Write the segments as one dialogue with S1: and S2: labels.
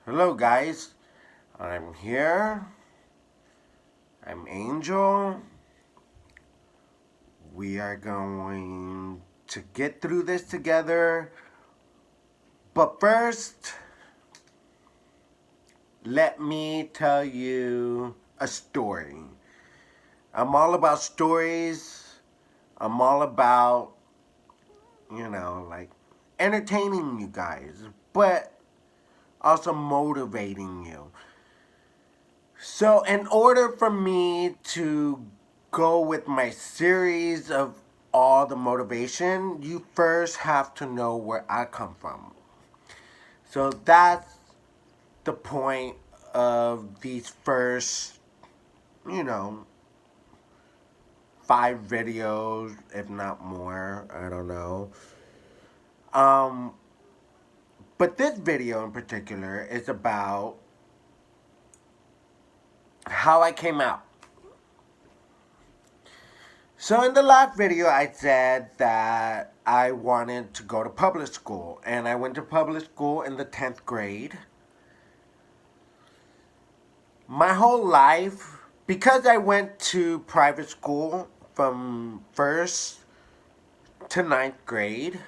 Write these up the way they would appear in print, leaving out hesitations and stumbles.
S1: Hello, guys. I'm here. I'm Angel. We are going to get through this together. But first, let me tell you a story. I'm all about stories. I'm all about, like entertaining you guys, but also motivating you. So, in order for me to go with my series of all the motivation, you first have to know where I come from. So, that's the point of these first, you know, 5 videos, if not more. I don't know. Um, but this video in particular is about how I came out. So in the last video, I said that I wanted to go to public school, and I went to public school in the 10th grade. My whole life, because I went to private school from 1st to 9th grade,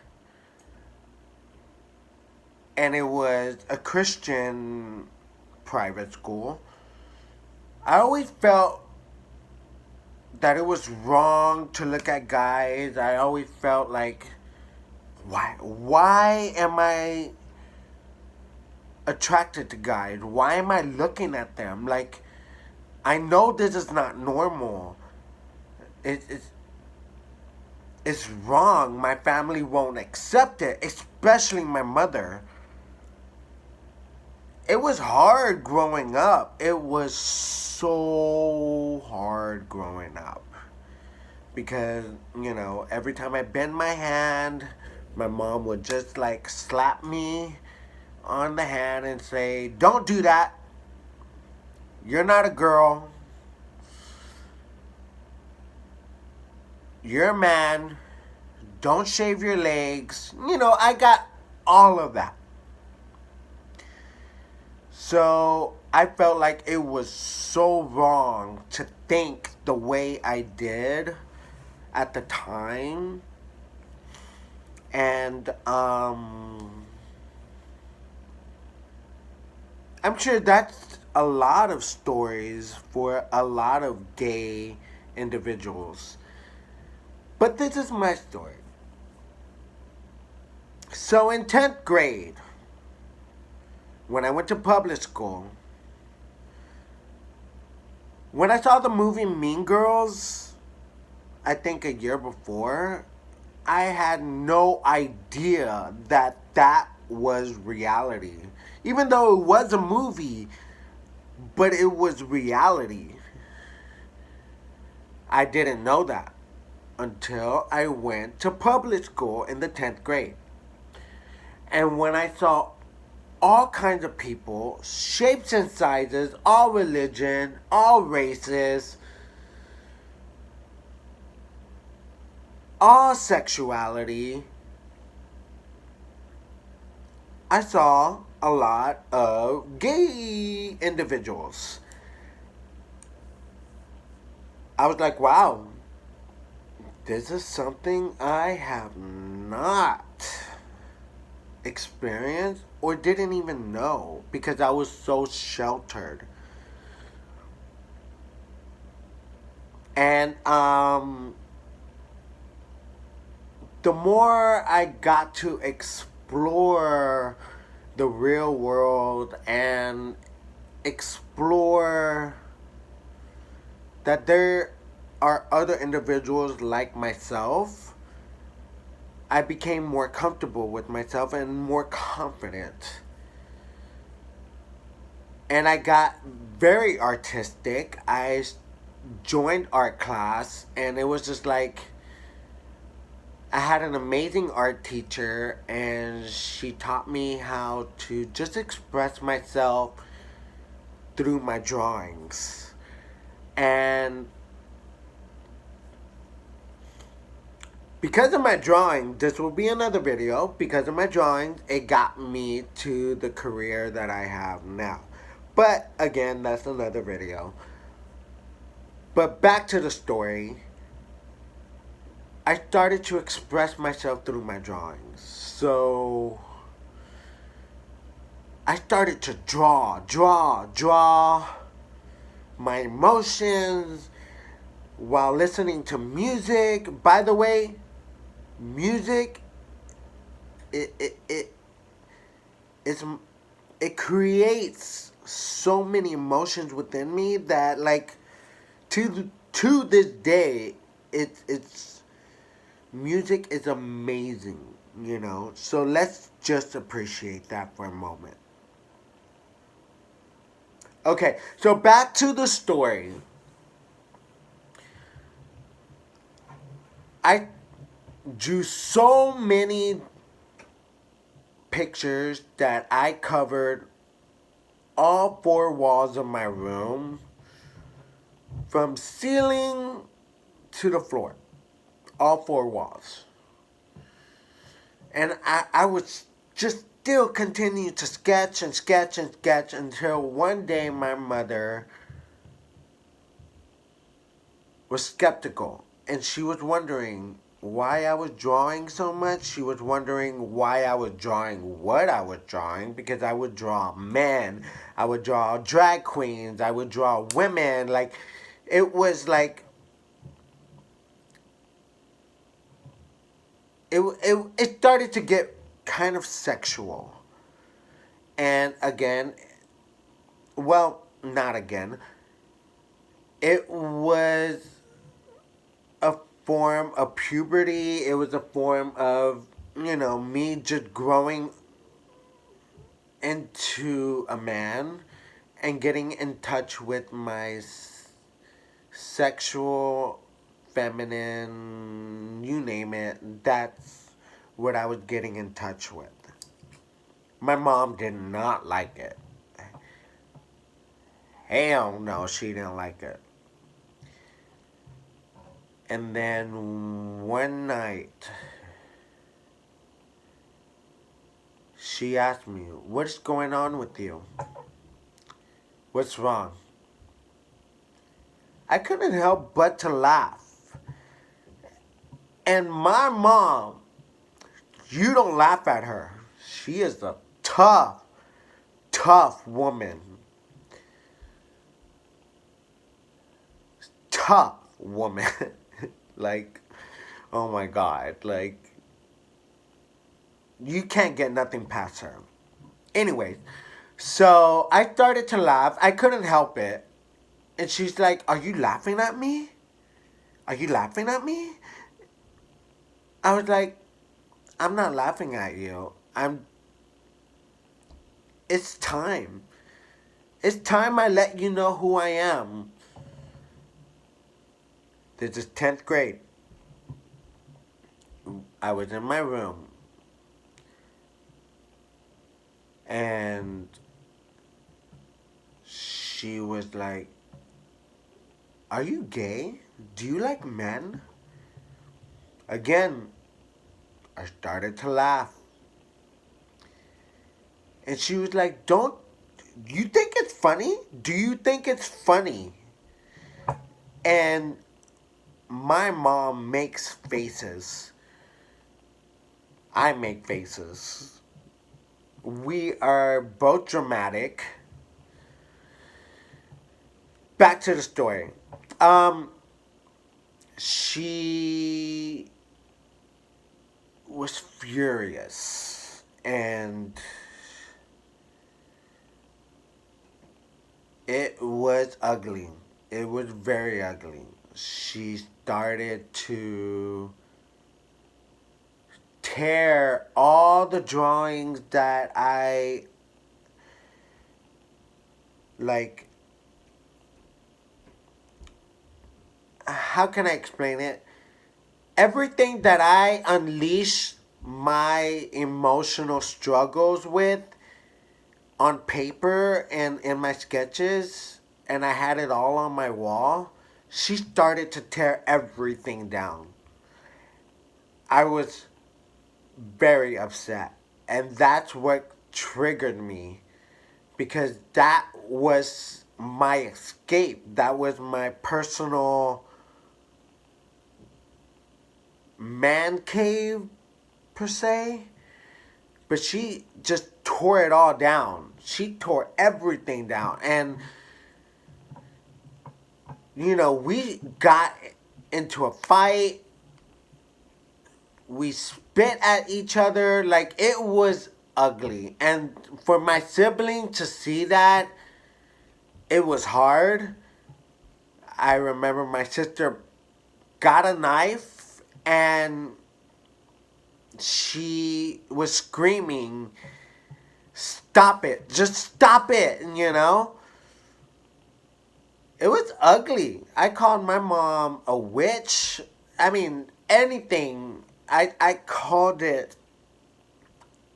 S1: and it was a Christian private school, I always felt that it was wrong to look at guys. I always felt like, why am I attracted to guys? Why am I looking at them? Like, I know this is not normal. It, it's it's wrong. My family won't accept it, especially my mother. It was hard growing up. It was so hard growing up. Because, every time I bend my hand, my mom would just like slap me on the hand and say, "Don't do that. You're not a girl. You're a man. Don't shave your legs." I got all of that. So I felt like it was so wrong to think the way I did at the time. And I'm sure that's a lot of stories for a lot of gay individuals. But this is my story. So in 10th grade, when I went to public school, when I saw the movie Mean Girls, I think a year before, I had no idea that that was reality. Even though it was a movie, but it was reality. I didn't know that until I went to public school in the 10th grade. And when I saw all kinds of people, shapes and sizes, all religion, all races, all sexuality, I saw a lot of gay individuals. I was like, wow, this is something I have not experienced or didn't even know because I was so sheltered. And the more I got to explore the real world and explore that there are other individuals like myself, I became more comfortable with myself and more confident. And I got very artistic. I joined art class, and it was just like I had an amazing art teacher, and she taught me how to just express myself through my drawings. And because of my drawing, this will be another video. Because of my drawings, it got me to the career that I have now. But again, that's another video. But back to the story. I started to express myself through my drawings. So I started to draw my emotions while listening to music. By the way, music it it's it creates so many emotions within me that, like, to this day, it's music is amazing, you know. So let's just appreciate that for a moment. Okay, so back to the story. I drew so many pictures that I covered all four walls of my room, from ceiling to the floor, all four walls. And I would just still continue to sketch and sketch and sketch until one day my mother was skeptical, and she was wondering why I was drawing so much. She was wondering why I was drawing what I was drawing, because I would draw men, I would draw drag queens, I would draw women. Like, it was like it started to get kind of sexual. And again, well, not again. It was a form of puberty. It was a form of, me just growing into a man and getting in touch with my sexual, feminine, you name it. That's what I was getting in touch with. My mom did not like it. Hell no, she didn't like it. And then one night, she asked me, "What's going on with you? What's wrong?" I couldn't help but to laugh. And my mom, you don't laugh at her. She is a tough, tough woman. Tough woman. Like, oh my God. Like, you can't get nothing past her. Anyways, so I started to laugh. I couldn't help it. And she's like, "Are you laughing at me? Are you laughing at me?" I was like, "I'm not laughing at you. It's time. It's time I let you know who I am." This is 10th grade. I was in my room. And she was like, "Are you gay? Do you like men?" Again, I started to laugh. And she was like, "Don't you think it's funny? Do you think it's funny?" And my mom makes faces. I make faces. We are both dramatic. Back to the story. She was furious, and it was ugly. It was very ugly. She started to tear all the drawings that I, like, how can I explain it? Everything that I unleash my emotional struggles with on paper and in my sketches, and I had it all on my wall, she started to tear everything down. I was very upset. And that's what triggered me, because that was my escape. That was my personal man cave, per se. But she just tore it all down. She tore everything down. And, you know, we got into a fight. We spit at each other. Like, it was ugly. And for my sibling to see that, it was hard. I remember my sister got a knife and she was screaming, "Stop it. Just stop it," you know? It was ugly. I called my mom a witch. I mean, anything. I called it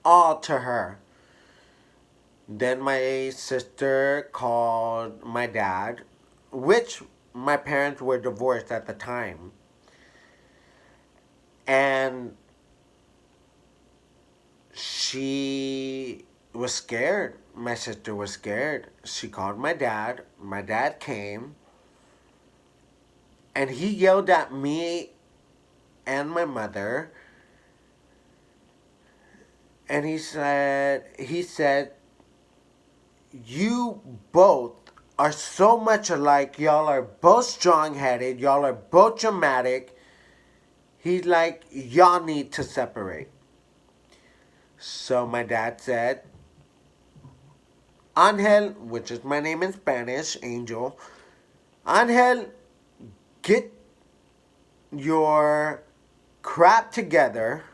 S1: all to her. Then my sister called my dad, which my parents were divorced at the time. And she was scared. My sister was scared. She called my dad. My dad came. And he yelled at me and my mother. And he said, "You both are so much alike. Y'all are both strong-headed. Y'all are both dramatic. He's like, y'all need to separate." So my dad said, "Angel," which is my name in Spanish, Angel, "Angel, get your crap together.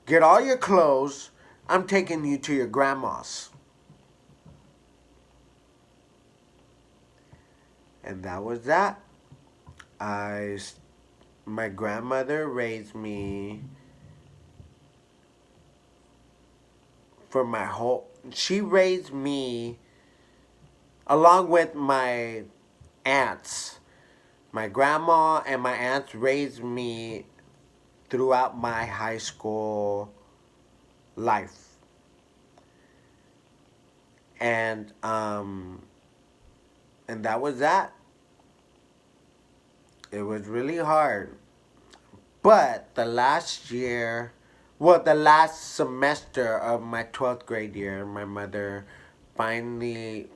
S1: Get all your clothes. I'm taking you to your grandma's." And that was that. My grandmother raised me for my whole... She raised me along with my aunts. My grandma and my aunts raised me throughout my high school life. And that was that. It was really hard. But the last semester of my 12th grade year, my mother finally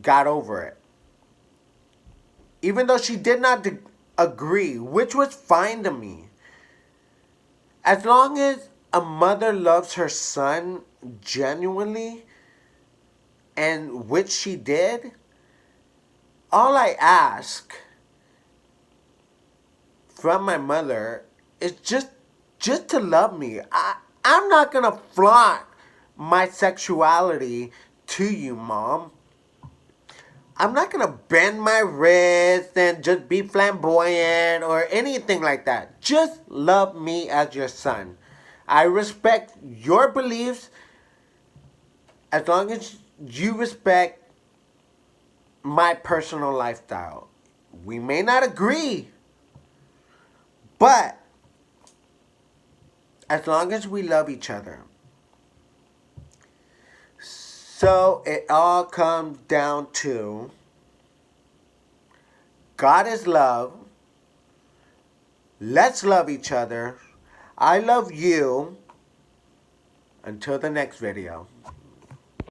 S1: got over it. Even though she did not agree, which was fine to me. As long as a mother loves her son genuinely, and which she did, all I ask from my mother is just to love me. I'm not gonna flaunt my sexuality to you, Mom. I'm not gonna bend my wrist and just be flamboyant or anything like that. Just love me as your son. I respect your beliefs as long as you respect my personal lifestyle. We may not agree, but as long as we love each other. So it all comes down to God is love. Let's love each other. I love you. Until the next video.